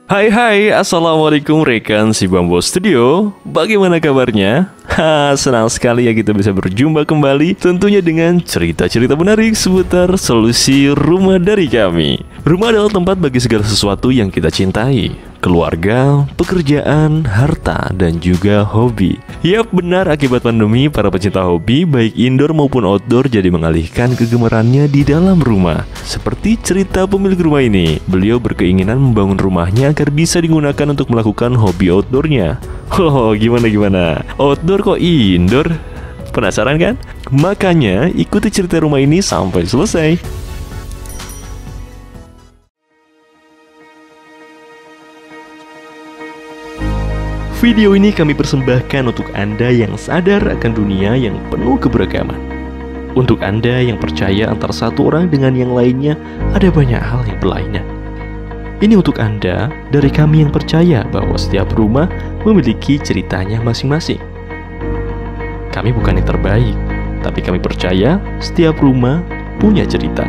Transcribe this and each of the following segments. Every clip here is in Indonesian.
Hai hai, assalamualaikum rekan si Bambo Studio. Bagaimana kabarnya? Senang sekali ya kita bisa berjumpa kembali, tentunya dengan cerita-cerita menarik seputar solusi rumah dari kami. Rumah adalah tempat bagi segala sesuatu yang kita cintai, keluarga, pekerjaan, harta, dan juga hobi. Yap, benar, akibat pandemi, para pecinta hobi baik indoor maupun outdoor jadi mengalihkan kegemarannya di dalam rumah. Seperti cerita pemilik rumah ini, beliau berkeinginan membangun rumahnya agar bisa digunakan untuk melakukan hobi outdoornya. Oh, gimana? Outdoor kok indoor? Penasaran kan? Makanya ikuti cerita rumah ini sampai selesai. Video ini kami persembahkan untuk Anda yang sadar akan dunia yang penuh keberagaman. Untuk Anda yang percaya antara satu orang dengan yang lainnya ada banyak hal yang berlainan. Ini untuk Anda dari kami yang percaya bahwa setiap rumah memiliki ceritanya masing-masing. Kami bukan yang terbaik, tapi kami percaya setiap rumah punya cerita.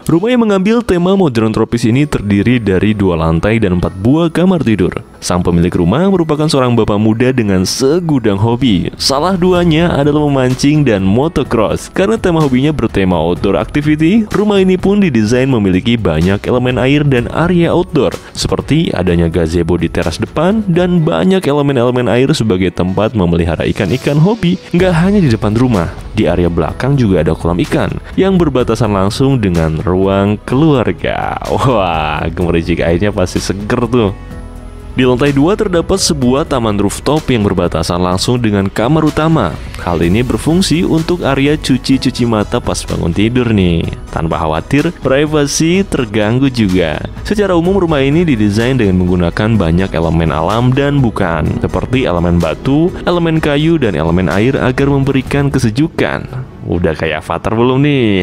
Rumah yang mengambil tema modern tropis ini terdiri dari 2 lantai dan 4 buah kamar tidur. Sang pemilik rumah merupakan seorang bapak muda dengan segudang hobi. Salah duanya adalah memancing dan motocross. Karena tema hobinya bertema outdoor activity, rumah ini pun didesain memiliki banyak elemen air dan area outdoor, seperti adanya gazebo di teras depan dan banyak elemen-elemen air sebagai tempat memelihara ikan-ikan hobi. Nggak hanya di depan rumah, di area belakang juga ada kolam ikan yang berbatasan langsung dengan ruang keluarga. Wah, gemericik airnya pasti seger tuh. Di lantai 2 terdapat sebuah taman rooftop yang berbatasan langsung dengan kamar utama. Hal ini berfungsi untuk area cuci mata pas bangun tidur nih, tanpa khawatir privasi terganggu juga. Secara umum rumah ini didesain dengan menggunakan banyak elemen alam dan bukan, seperti elemen batu, elemen kayu, dan elemen air agar memberikan kesejukan. Udah kayak Avatar belum nih?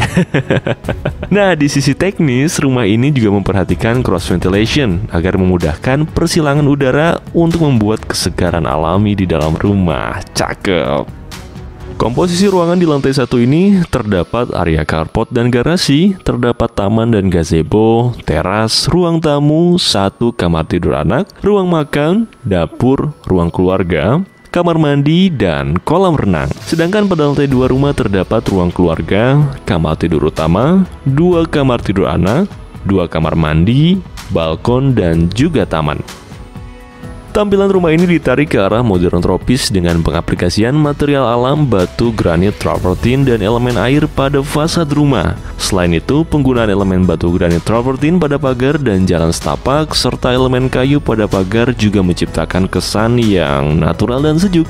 Nah, di sisi teknis, rumah ini juga memperhatikan cross ventilation agar memudahkan persilangan udara untuk membuat kesegaran alami di dalam rumah. Cakep. Komposisi ruangan di lantai 1 ini terdapat area carport dan garasi, terdapat taman dan gazebo, teras, ruang tamu, 1 kamar tidur anak, ruang makan, dapur, ruang keluarga, kamar mandi, dan kolam renang. Sedangkan pada lantai 2 rumah terdapat ruang keluarga, kamar tidur utama, 2 kamar tidur anak, 2 kamar mandi, balkon, dan juga taman. Tampilan rumah ini ditarik ke arah modern tropis dengan pengaplikasian material alam batu granit travertine dan elemen air pada fasad rumah. Selain itu, penggunaan elemen batu granit travertine pada pagar dan jalan setapak serta elemen kayu pada pagar juga menciptakan kesan yang natural dan sejuk.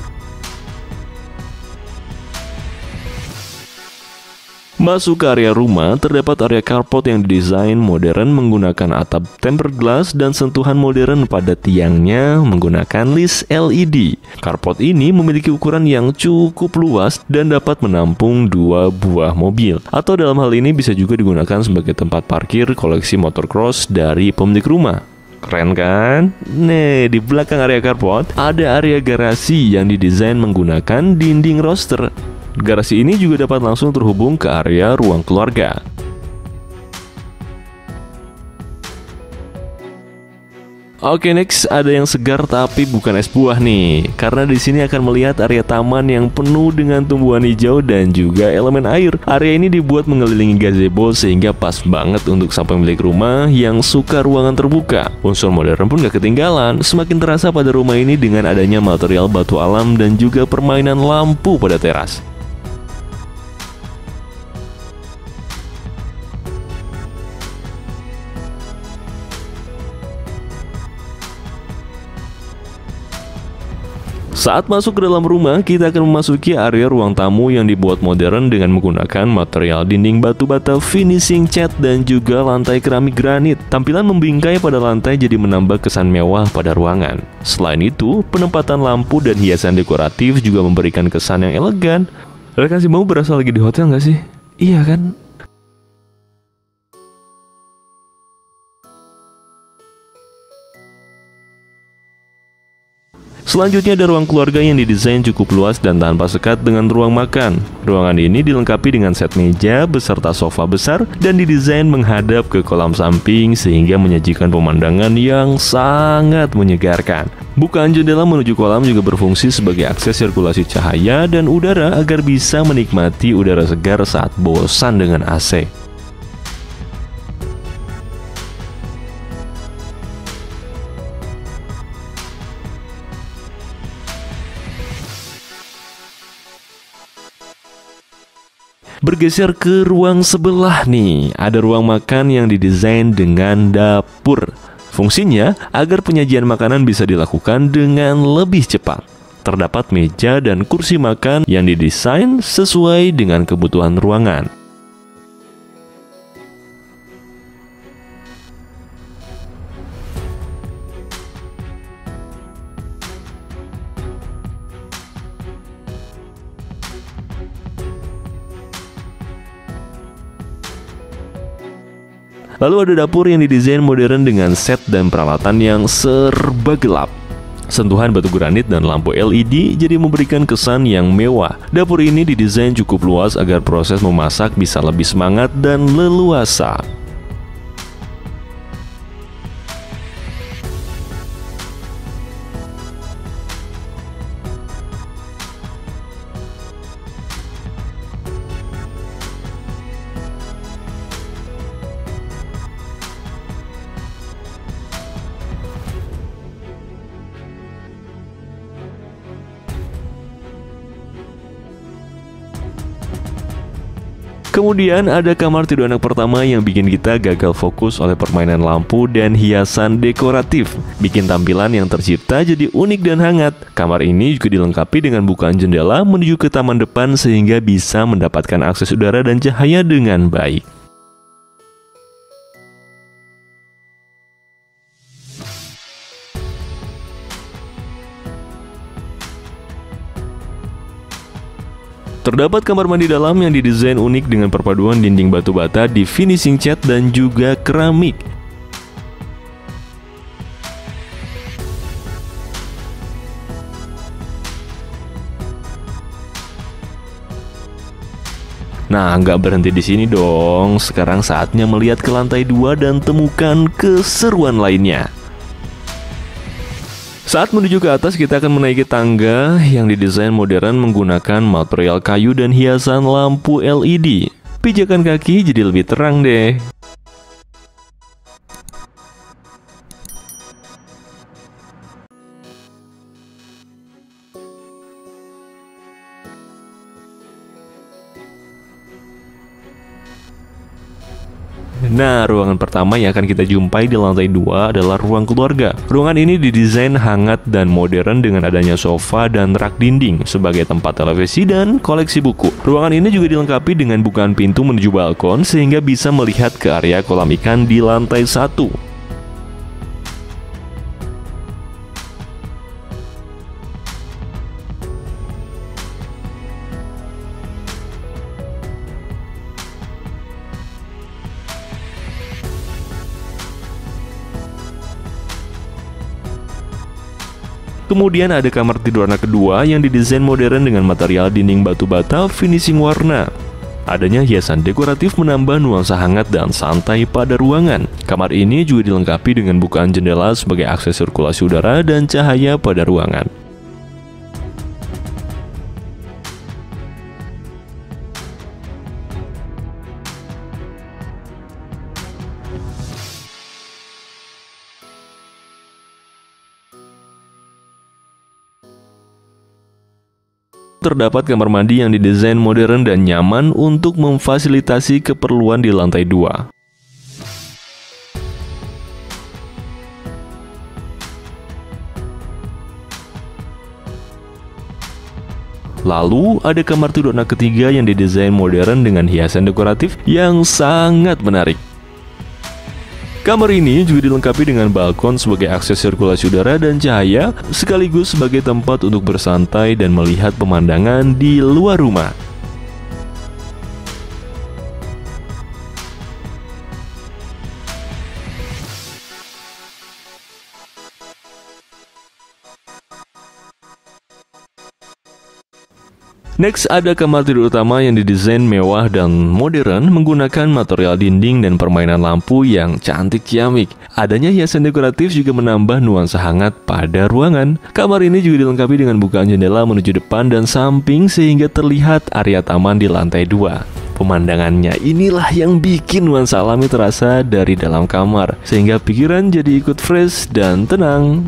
Masuk ke area rumah, terdapat area carport yang didesain modern menggunakan atap tempered glass dan sentuhan modern pada tiangnya menggunakan list LED. Carport ini memiliki ukuran yang cukup luas dan dapat menampung 2 buah mobil. Atau dalam hal ini bisa juga digunakan sebagai tempat parkir koleksi motocross dari pemilik rumah. Keren kan? Nih, di belakang area carport ada area garasi yang didesain menggunakan dinding roster. Garasi ini juga dapat langsung terhubung ke area ruang keluarga. Oke, next ada yang segar tapi bukan es buah nih. Karena di sini akan melihat area taman yang penuh dengan tumbuhan hijau dan juga elemen air. Area ini dibuat mengelilingi gazebo sehingga pas banget untuk sang pemilik rumah yang suka ruangan terbuka. Unsur modern pun gak ketinggalan. Semakin terasa pada rumah ini dengan adanya material batu alam dan juga permainan lampu pada teras. Saat masuk ke dalam rumah, kita akan memasuki area ruang tamu yang dibuat modern dengan menggunakan material dinding batu bata finishing cat dan juga lantai keramik granit. Tampilan membingkai pada lantai jadi menambah kesan mewah pada ruangan. Selain itu, penempatan lampu dan hiasan dekoratif juga memberikan kesan yang elegan. Rekan si mau berasa lagi di hotel nggak sih? Iya kan? Selanjutnya ada ruang keluarga yang didesain cukup luas dan tanpa sekat dengan ruang makan. Ruangan ini dilengkapi dengan set meja beserta sofa besar dan didesain menghadap ke kolam samping sehingga menyajikan pemandangan yang sangat menyegarkan. Bukaan jendela menuju kolam juga berfungsi sebagai akses sirkulasi cahaya dan udara agar bisa menikmati udara segar saat bosan dengan AC. Bergeser ke ruang sebelah nih, ada ruang makan yang didesain dengan dapur. Fungsinya agar penyajian makanan bisa dilakukan dengan lebih cepat. Terdapat meja dan kursi makan yang didesain sesuai dengan kebutuhan ruangan. Lalu ada dapur yang didesain modern dengan set dan peralatan yang serba gelap. Sentuhan batu granit dan lampu LED jadi memberikan kesan yang mewah. Dapur ini didesain cukup luas agar proses memasak bisa lebih semangat dan leluasa. Kemudian ada kamar tidur anak pertama yang bikin kita gagal fokus oleh permainan lampu dan hiasan dekoratif. Bikin tampilan yang tercipta jadi unik dan hangat. Kamar ini juga dilengkapi dengan bukaan jendela menuju ke taman depan sehingga bisa mendapatkan akses udara dan cahaya dengan baik. Terdapat kamar mandi dalam yang didesain unik dengan perpaduan dinding batu bata di finishing cat dan juga keramik. Nah, nggak berhenti di sini dong. Sekarang saatnya melihat ke lantai 2 dan temukan keseruan lainnya. Saat menuju ke atas, kita akan menaiki tangga yang didesain modern menggunakan material kayu dan hiasan lampu LED. Pijakan kaki jadi lebih terang deh. Nah, ruangan pertama yang akan kita jumpai di lantai 2 adalah ruang keluarga. Ruangan ini didesain hangat dan modern dengan adanya sofa dan rak dinding sebagai tempat televisi dan koleksi buku. Ruangan ini juga dilengkapi dengan bukaan pintu menuju balkon sehingga bisa melihat ke area kolam ikan di lantai 1. Kemudian ada kamar tidur anak kedua yang didesain modern dengan material dinding batu bata finishing warna. Adanya hiasan dekoratif menambah nuansa hangat dan santai pada ruangan. Kamar ini juga dilengkapi dengan bukaan jendela sebagai akses sirkulasi udara dan cahaya pada ruangan. Terdapat kamar mandi yang didesain modern dan nyaman untuk memfasilitasi keperluan di lantai 2. Lalu ada kamar tidur anak ketiga yang didesain modern dengan hiasan dekoratif yang sangat menarik. Kamar ini juga dilengkapi dengan balkon sebagai akses sirkulasi udara dan cahaya, sekaligus sebagai tempat untuk bersantai dan melihat pemandangan di luar rumah. Next, ada kamar tidur utama yang didesain mewah dan modern menggunakan material dinding dan permainan lampu yang cantik ciamik. Adanya hiasan dekoratif juga menambah nuansa hangat pada ruangan. Kamar ini juga dilengkapi dengan bukaan jendela menuju depan dan samping sehingga terlihat area taman di lantai 2. Pemandangannya inilah yang bikin nuansa alami terasa dari dalam kamar, sehingga pikiran jadi ikut fresh dan tenang.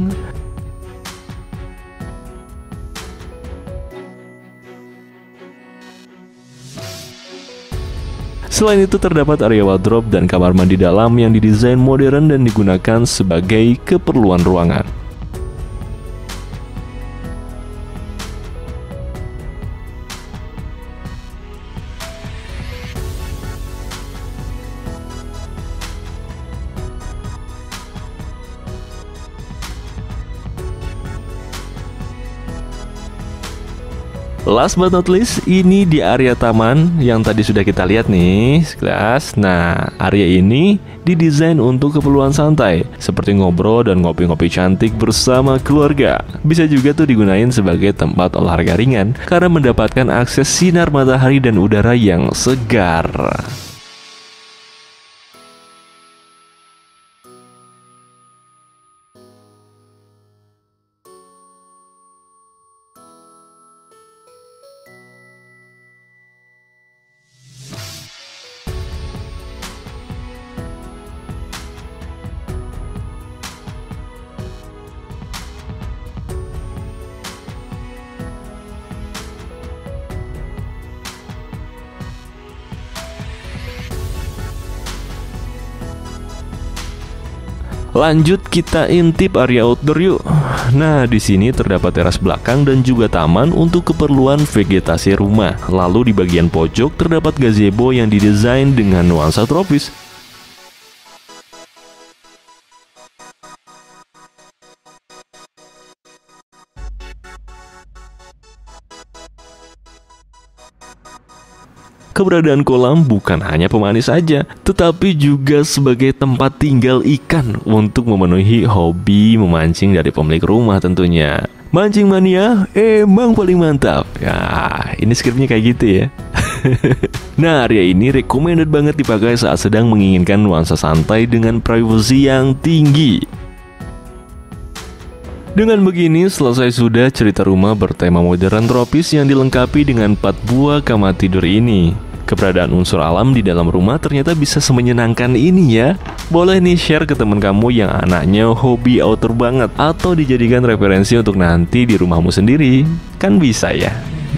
Selain itu terdapat area wardrobe dan kamar mandi dalam yang didesain modern dan digunakan sebagai keperluan ruangan. Last but not least, ini di area taman yang tadi sudah kita lihat nih sekilas. Nah, area ini didesain untuk keperluan santai, seperti ngobrol dan ngopi-ngopi cantik bersama keluarga. Bisa juga tuh digunain sebagai tempat olahraga ringan karena mendapatkan akses sinar matahari dan udara yang segar. Lanjut kita intip area outdoor yuk. Nah, di sini terdapat teras belakang dan juga taman untuk keperluan vegetasi rumah. Lalu di bagian pojok terdapat gazebo yang didesain dengan nuansa tropis. Keberadaan kolam bukan hanya pemanis saja, tetapi juga sebagai tempat tinggal ikan untuk memenuhi hobi memancing dari pemilik rumah tentunya. Mancing mania emang paling mantap. Ya, ini skripnya kayak gitu ya. Nah, area ini recommended banget dipakai saat sedang menginginkan nuansa santai dengan privasi yang tinggi. Dengan begini, selesai sudah cerita rumah bertema modern tropis yang dilengkapi dengan 4 buah kamar tidur ini. Keberadaan unsur alam di dalam rumah ternyata bisa semenyenangkan ini ya. Boleh nih share ke teman kamu yang anaknya hobi outdoor banget, atau dijadikan referensi untuk nanti di rumahmu sendiri. Kan bisa ya.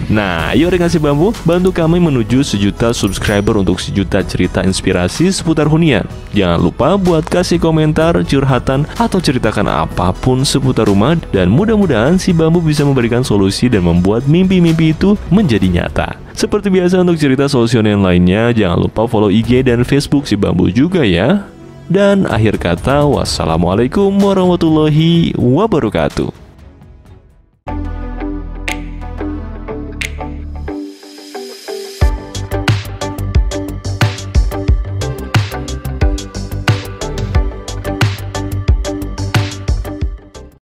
Nah, yuk Rekreasi Bambu, bantu kami menuju 1 juta subscriber untuk 1 juta cerita inspirasi seputar hunian. Jangan lupa buat kasih komentar, curhatan, atau ceritakan apapun seputar rumah. Dan mudah-mudahan si Bambu bisa memberikan solusi dan membuat mimpi-mimpi itu menjadi nyata. Seperti biasa untuk cerita solusioner lainnya, jangan lupa follow IG dan Facebook si Bambu juga ya. Dan akhir kata, wassalamualaikum warahmatullahi wabarakatuh.